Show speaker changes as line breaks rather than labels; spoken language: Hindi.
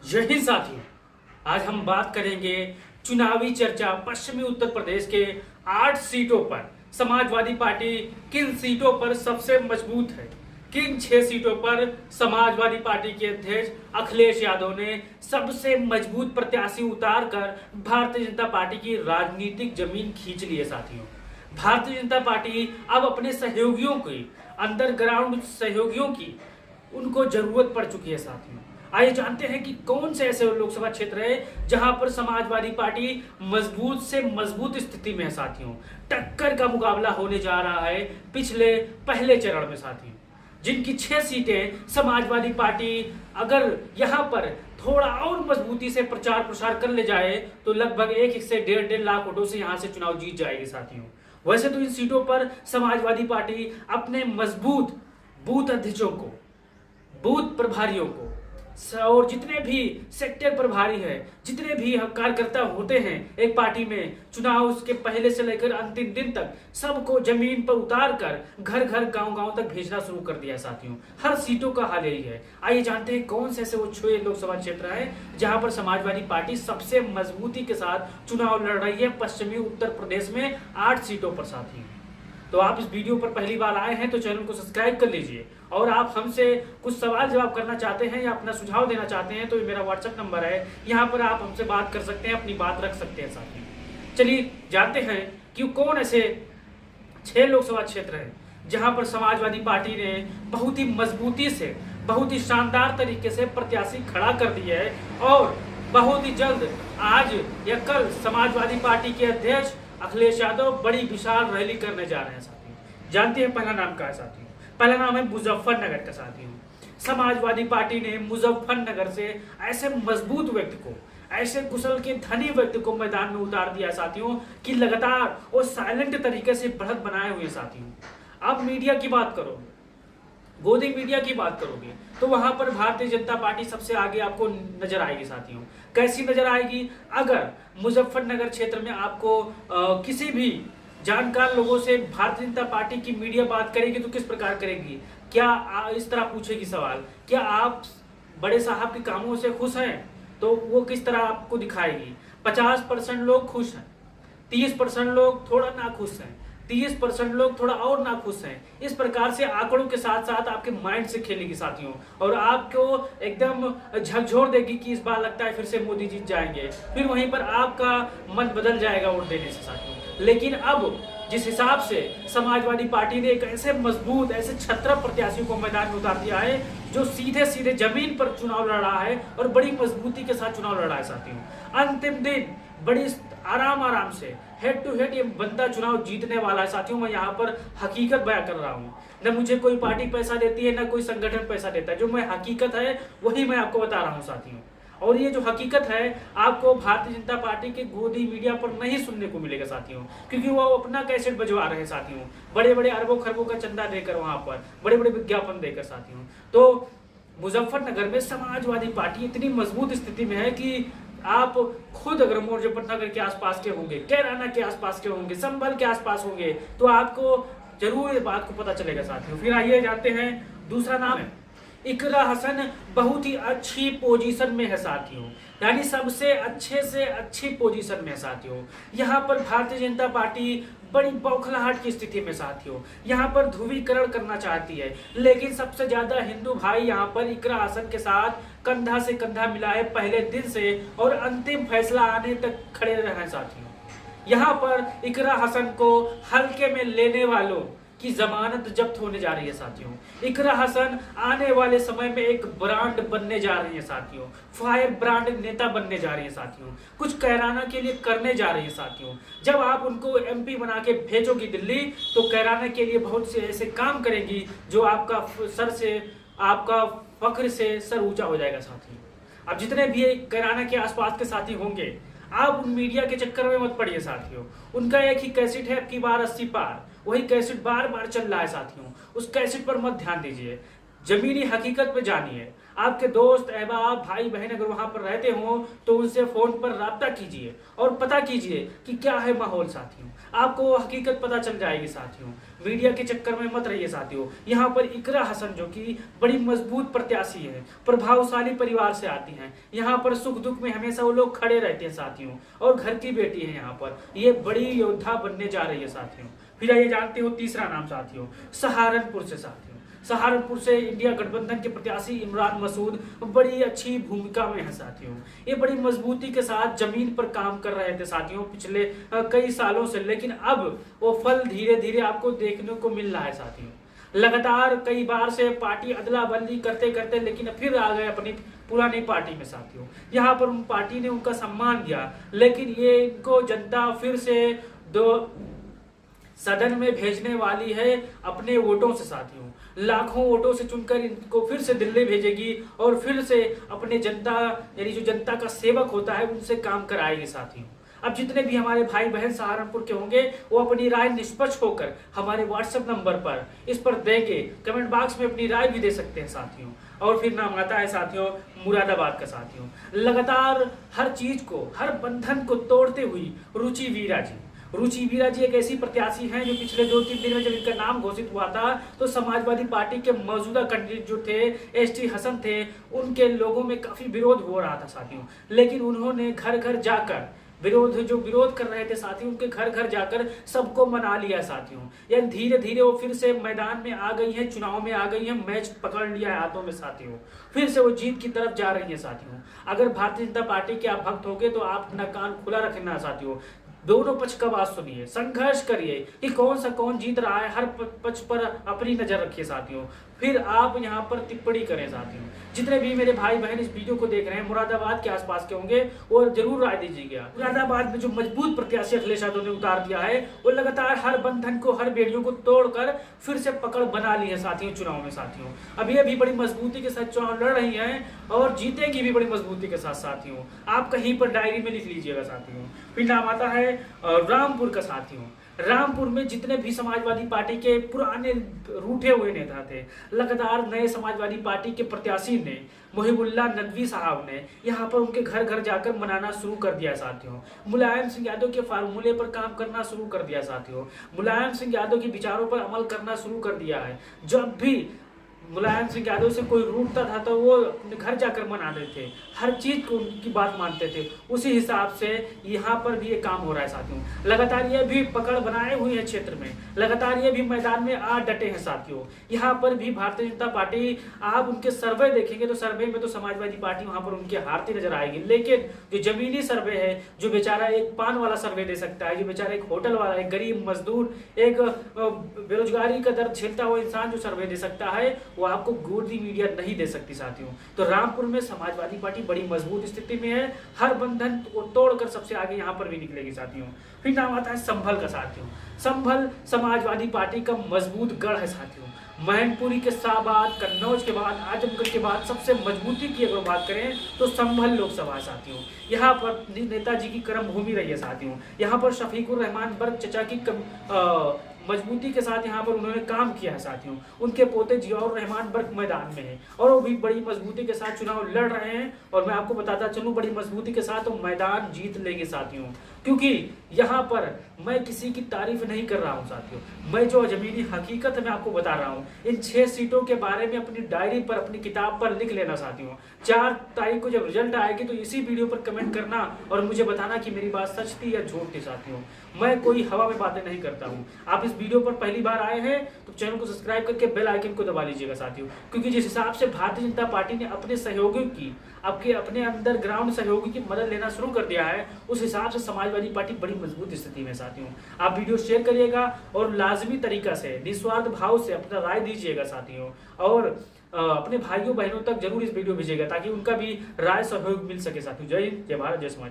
जय हिंद साथियों। आज हम बात करेंगे चुनावी चर्चा पश्चिमी उत्तर प्रदेश के 8 सीटों पर समाजवादी पार्टी किन सीटों पर सबसे मजबूत है, किन 6 सीटों पर समाजवादी पार्टी के अध्यक्ष अखिलेश यादव ने सबसे मजबूत प्रत्याशी उतार कर भारतीय जनता पार्टी की राजनीतिक जमीन खींच ली है। साथियों, भारतीय जनता पार्टी अब अपने सहयोगियों की, अंडरग्राउंड सहयोगियों की उनको जरूरत पड़ चुकी है। साथियों, आइए जानते हैं कि कौन से ऐसे लोकसभा क्षेत्र है जहां पर समाजवादी पार्टी मजबूत से मजबूत स्थिति में है। साथियों, टक्कर का मुकाबला होने जा रहा है पिछले पहले चरण में। साथियों, जिनकी 6 सीटें समाजवादी पार्टी अगर यहां पर थोड़ा और मजबूती से प्रचार प्रसार कर ले जाए तो लगभग 1 से 1.5 लाख वोटों से यहां से चुनाव जीत जाएगी। साथियों, वैसे तो इन सीटों पर समाजवादी पार्टी अपने मजबूत बूथ अध्यक्षों को, बूथ प्रभारियों को और जितने भी सेक्टर प्रभारी है, जितने भी कार्यकर्ता होते हैं एक पार्टी में, चुनाव उसके पहले से लेकर अंतिम दिन तक सबको जमीन पर उतार कर घर घर गांव गांव तक भेजना शुरू कर दिया है। साथियों, हर सीटों का हाल यही है। आइए जानते हैं कौन से ऐसे वो 6 लोकसभा क्षेत्र है जहां पर समाजवादी पार्टी सबसे मजबूती के साथ चुनाव लड़ रही है पश्चिमी उत्तर प्रदेश में 8 सीटों पर। साथियों, तो आप इस वीडियो पर पहली बार आए हैं तो चैनल को सब्सक्राइब कर लीजिए, और आप हमसे कुछ सवाल जवाब करना चाहते हैं या अपना सुझाव देना चाहते हैं तो ये मेरा व्हाट्सएप नंबर है, यहाँ पर आप हमसे बात कर सकते हैं, अपनी बात रख सकते हैं। साथियों, चलिए जानते हैं कि कौन ऐसे 6 लोकसभा क्षेत्र हैं जहां पर समाजवादी पार्टी ने बहुत ही मजबूती से, बहुत ही शानदार तरीके से प्रत्याशी खड़ा कर दिया है, और बहुत ही जल्द आज या कल समाजवादी पार्टी के अध्यक्ष अखिलेश यादव बड़ी विशाल रैली करने जा रहे हैं। साथियों, जानते हैं पहला नाम क्या है? साथियों, पहला नाम है मुजफ्फरनगर का। साथियों, समाजवादी पार्टी ने मुजफ्फरनगर से ऐसे मजबूत व्यक्ति को, ऐसे कुशल के धनी व्यक्ति को मैदान में उतार दिया। साथियों, कि लगातार वो साइलेंट तरीके से बढ़त बनाए हुए। साथियों, अब मीडिया की बात करोगे, गोदी मीडिया की बात करोगे तो वहां पर भारतीय जनता पार्टी सबसे आगे आपको नजर आएगी। साथियों, कैसी नजर आएगी? अगर मुजफ्फरनगर क्षेत्र में आपको किसी भी जानकार लोगों से भारतीय जनता पार्टी की मीडिया बात करेगी तो किस प्रकार करेगी? क्या इस तरह पूछेगी सवाल, क्या आप बड़े साहब के कामों से खुश हैं? तो वो किस तरह आपको दिखाएगी? 50% लोग खुश हैं, 30% लोग थोड़ा नाखुश हैं, 30% लोग थोड़ा और नाखुश हैं। इस प्रकार से आंकड़ों के साथ साथ आपके माइंड से खेलेगी। साथियों, और आपको एकदम झकझोर देगी कि इस बार लगता है फिर से मोदी जीत जाएंगे, फिर वहीं पर आपका मन बदल जाएगा वोट देने से। साथियों, लेकिन अब जिस हिसाब से समाजवादी पार्टी ने एक ऐसे मजबूत, ऐसे छत्र प्रत्याशी को मैदान में उतार दिया है जो सीधे सीधे जमीन पर चुनाव लड़ रहा है और बड़ी मजबूती के साथ चुनाव लड़ रहा है। साथियों, अंतिम दिन बड़ी आराम से हेड टू हेड ये बंदा चुनाव जीतने वाला है। साथियों, मैं यहाँ पर हकीकत बयां कर रहा हूँ, न मुझे कोई पार्टी पैसा देती है, न कोई संगठन पैसा देता है। जो मैं हकीकत है वही मैं आपको बता रहा हूँ। साथियों, और ये जो हकीकत है आपको भारतीय जनता पार्टी के गोदी मीडिया पर नहीं सुनने को मिलेगा। साथियों, क्योंकि वो अपना कैसेट बजवा रहे हैं। साथियों, बड़े बड़े अरबों खरबों का चंदा देकर, वहां पर बड़े बड़े विज्ञापन देकर। साथियों, तो मुजफ्फरनगर में समाजवादी पार्टी इतनी मजबूत स्थिति में है कि आप खुद अगर मुजफ्फरनगर के आसपास के होंगे, कैराना के आसपास के होंगे, संभल के आसपास होंगे तो आपको जरूर इस बात को पता चलेगा। साथियों, फिर आइए जानते हैं दूसरा नाम है इकरा हसन। बहुत ही अच्छी पोजीशन में है। साथियों, यानी सबसे अच्छे से अच्छी पोजीशन में है। साथियों, यहाँ पर भारतीय जनता पार्टी बड़ी बौखलाहट की स्थिति में। साथियों, यहाँ पर ध्रुवीकरण करना चाहती है, लेकिन सबसे ज्यादा हिंदू भाई यहाँ पर इकरा हसन के साथ कंधा से कंधा मिलाए पहले दिन से और अंतिम फैसला आने तक खड़े रहे हैं। साथियों, यहाँ पर इकरा हसन को हल्के में लेने वालों की जमानत जब्त होने जा रही है। साथियों, इकरा हसन आने वाले समय में एक ब्रांड बनने जा रही है। साथियों, फायर ब्रांड नेता बनने जा रही है। साथियों, कुछ कैराना के लिए करने जा रही है। साथियों, जब आप उनको एमपी बना के भेजोगी दिल्ली तो कैराना के लिए बहुत से ऐसे काम करेंगी जो आपका सर से, आपका फख्र से सर ऊंचा हो जाएगा। साथियों, अब जितने भी कैराना के आसपास के साथी होंगे, आप उन मीडिया के चक्कर में मत पड़िए। साथियों, उनका एक ही कैसेट है, अब की बार 80 पार, वही कैसेट बार बार चल रहा है। साथियों, उस कैसेट पर मत ध्यान दीजिए, जमीनी हकीकत पे जानिए। आपके दोस्त अहबाब भाई बहन अगर वहां पर रहते हो तो उनसे फोन पर राब्ता कीजिए और पता कीजिए कि क्या है माहौल साथियों। आपको हकीकत पता चल जाएगी साथियों। मीडिया के चक्कर में मत रहिए साथियों। यहाँ पर इकरा हसन जो कि बड़ी मजबूत प्रत्याशी है, प्रभावशाली परिवार से आती हैं, यहाँ पर सुख दुख में हमेशा वो लोग खड़े रहते हैं साथियों, और घर की बेटी है यहाँ पर, ये बड़ी योद्धा बनने जा रही है साथियों। फिर ये जानते हो तीसरा नाम साथियों, सहारनपुर से साथियों। सहारनपुर से इंडिया गठबंधन के प्रत्याशी इमरान मसूद बड़ी अच्छी भूमिका में है साथियों। ये बड़ी मजबूती के साथ जमीन पर काम कर रहे थे साथियों पिछले कई सालों से, लेकिन अब वो फल धीरे धीरे आपको देखने को मिल रहा है साथियों। लगातार कई बार से पार्टी अदला बदली करते करते लेकिन फिर आ गए अपनी पुरानी पार्टी में साथियों। यहाँ पर उन पार्टी ने उनका सम्मान किया, लेकिन ये इनको जनता फिर से सदन में भेजने वाली है अपने वोटों से साथियों। लाखों वोटों से चुनकर इनको फिर से दिल्ली भेजेगी और फिर से अपने जनता यानी जो जनता का सेवक होता है उनसे काम कराएगी साथियों। अब जितने भी हमारे भाई बहन सहारनपुर के होंगे वो अपनी राय निष्पक्ष होकर हमारे व्हाट्सएप नंबर पर इस पर देंगे, कमेंट बॉक्स में अपनी राय भी दे सकते हैं साथियों। और फिर नाम आता है साथियों मुरादाबाद का साथियों। लगातार हर चीज को, हर बंधन को तोड़ते हुई रुचि वीरा जी। रुचि वीरा जी एक ऐसी प्रत्याशी हैं जो पिछले 2-3 दिन में जब इनका नाम घोषित हुआ था तो समाजवादी पार्टी के मौजूदा कैंडिडेट जो थे एसटी हसन थे, उनके लोगों में काफी विरोध हो रहा था साथियों। लेकिन उन्होंने घर घर जाकर विरोध कर रहे थे साथियों, उनके घर घर जाकर सबको मना लिया साथियों। यानी धीरे धीरे वो फिर से मैदान में आ गई है, चुनाव में आ गई है, मैच पकड़ लिया है हाथों में साथियों। फिर से वो जीत की तरफ जा रही है साथियों। अगर भारतीय जनता पार्टी के आप भक्त होंगे तो आप अपना कान खुला रखना साथियों। दोनों पक्ष का बात सुनिए, संघर्ष करिए कि कौन जीत रहा है, हर पक्ष पर अपनी नजर रखिए साथियों, फिर आप यहाँ पर टिप्पणी करें साथियों। जितने भी मेरे भाई बहन इस वीडियो को देख रहे हैं मुरादाबाद के आसपास के होंगे और जरूर राय दीजिएगा। मुरादाबाद में जो मजबूत प्रत्याशी अखिलेश यादव ने उतार दिया है वो लगातार हर बंधन को, हर बेड़ियों को तोड़कर फिर से पकड़ बना ली है साथियों चुनाव में साथियों। अब ये भी बड़ी मजबूती के साथ चुनाव लड़ रही है और जीतेगी भी बड़ी मजबूती के साथ साथियों। आप कहीं पर डायरी में लिख लीजिएगा साथियों। फिर नाम आता है रामपुर का साथियों। रामपुर में जितने भी समाजवादी पार्टी के पुराने रूठे हुए नेता थे, लगातार नए समाजवादी पार्टी के प्रत्याशी ने मुहिबुल्लाह नकवी साहब ने यहाँ पर उनके घर घर जाकर मनाना शुरू कर दिया साथियों। मुलायम सिंह यादव के फार्मूले पर काम करना शुरू कर दिया साथियों। मुलायम सिंह यादव के विचारों पर अमल करना शुरू कर दिया है। जब भी मुलायम सिंह यादव से कोई रूठता था तो वो अपने घर जाकर मनाते थे, हर चीज को उनकी बात मानते थे। उसी हिसाब से यहाँ पर भी ये काम हो रहा है साथियों। लगातार ये भी पकड़ बनाए हुई है क्षेत्र में, लगातार ये भी मैदान में आ डटे हैं साथियों। यहाँ पर भी भारतीय जनता पार्टी, आप उनके सर्वे देखेंगे तो सर्वे में तो समाजवादी पार्टी वहां पर उनकी हारती नजर आएगी, लेकिन जो जमीनी सर्वे है, जो बेचारा एक पान वाला सर्वे दे सकता है, जो बेचारा एक होटल वाला, एक गरीब मजदूर, एक बेरोजगारी का दर्द झेलता हुआ इंसान जो सर्वे दे सकता है, वो आपको गोदी मीडिया नहीं दे सकती साथियों। तो रामपुर में समाजवादी पार्टी बड़ी मजबूत स्थिति में है, हर बंधन को तोड़कर सबसे आगे यहाँ पर भी निकलेगी साथियों। फिर नाम आता है संभल का साथियों। संभल समाजवादी पार्टी का मजबूत गढ़ है साथियों। मैनपुरी के बाद, कन्नौज के बाद, आजमगढ़ के बाद सबसे मजबूती की अगर बात करें तो संभल लोकसभा साथियों। यहाँ पर नेताजी की कर्म भूमि रही है साथियों। यहाँ पर शफीकुर रहमान बर्क चचा की मजबूती के साथ यहाँ पर उन्होंने काम किया है साथियों। उनके पोते जियाउर रहमान बर्क मैदान में है और वो भी बड़ी मजबूती के साथ चुनाव लड़ रहे हैं। और मैं आपको बताता चलूं, बड़ी मजबूती के साथ वो मैदान जीत लेंगे साथियों, क्योंकि यहाँ पर मैं किसी की तारीफ नहीं कर रहा हूँ साथियों, मैं जो जमीनी हकीकत मैं आपको बता रहा हूँ। इन 6 सीटों के बारे में अपनी डायरी पर, अपनी किताब पर लिख लेना साथियों। 4 तारीख को जब रिजल्ट आएगी तो इसी वीडियो पर कमेंट करना और मुझे बताना कि मेरी बात सच थी या झूठ थी साथियों। मैं कोई हवा में बातें नहीं करता हूँ। आप इस वीडियो पर पहली बार आए हैं तो चैनल को सब्सक्राइब करके बेल आइकन को दबा लीजिएगा साथियों, क्योंकि जिस हिसाब से भारतीय जनता पार्टी ने अपने सहयोगियों की, अपने अंदर ग्राउंड सहयोगी की मदद लेना शुरू कर दिया है, उस हिसाब से समाजवादी पार्टी बड़ी मजबूत स्थिति में साथियों। आप वीडियो शेयर करिएगा और लाजमी तरीका से निस्वार्थ भाव से अपना राय दीजिएगा साथियों, और अपने भाइयों बहनों तक जरूर इस वीडियो भेजिएगा ताकि उनका भी राय सहयोग मिल सके साथियों। जय हिंद, जय भारत, जय समाज।